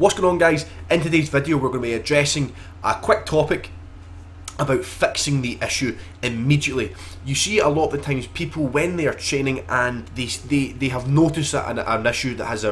What's going on, guys? In today's video we're going to be addressing a quick topic about fixing the issue immediately. You see a lot of the times people, when they are training and they have noticed that an issue that has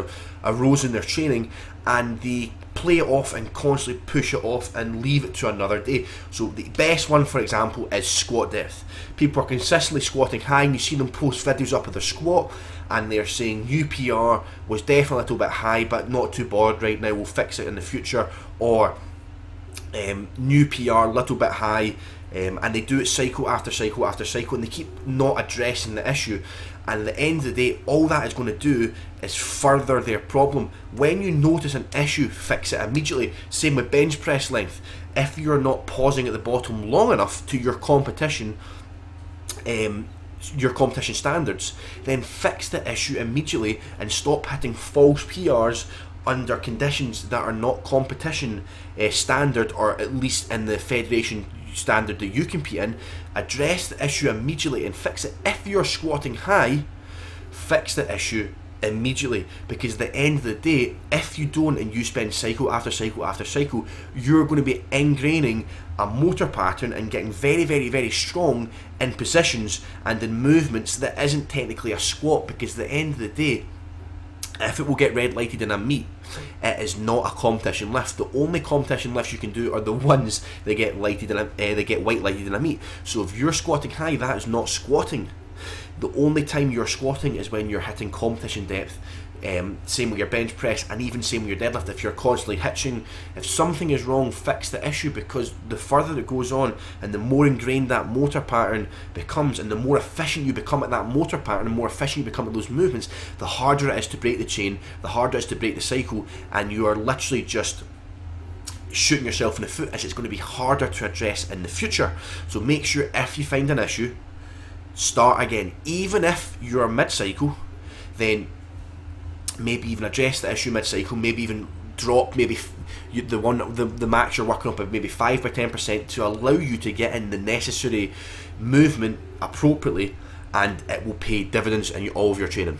arose in their training, and they play it off and constantly push it off and leave it to another day. So the best one, for example, is squat depth. People are consistently squatting high, and you see them post videos up of their squat and they're saying new PR was definitely a little bit high but not too bothered right now, we'll fix it in the future, or new PR, little bit high, and they do it cycle after cycle after cycle, and they keep not addressing the issue. And at the end of the day, all that is going to do is further their problem. When you notice an issue, fix it immediately. Same with bench press length. If you're not pausing at the bottom long enough to your competition standards, then fix the issue immediately and stop hitting false PRs under conditions that are not competition standard, or at least in the federation standard that you compete in. Address the issue immediately and fix it. If you're squatting high, fix the issue immediately, because at the end of the day, if you don't and you spend cycle after cycle after cycle, you're going to be ingraining a motor pattern and getting very, very, very strong in positions and in movements that isn't technically a squat, because at the end of the day, if it will get red lighted in a meet, it is not a competition lift. The only competition lifts you can do are the ones that get lighted in they get white lighted in a meet. So if you're squatting high, that is not squatting. The only time you're squatting is when you're hitting competition depth. Same with your bench press, and even same with your deadlift. If you're constantly hitching, if something is wrong, fix the issue, because the further it goes on and the more ingrained that motor pattern becomes, and the more efficient you become at that motor pattern, and more efficient you become at those movements, the harder it is to break the chain, the harder it is to break the cycle, and you are literally just shooting yourself in the foot, as it's going to be harder to address in the future. So make sure, if you find an issue, start again. Even if you're mid-cycle, then maybe even address the issue mid-cycle, maybe even drop the max you're working up at maybe 5 or 10% to allow you to get in the necessary movement appropriately, and it will pay dividends in all of your training.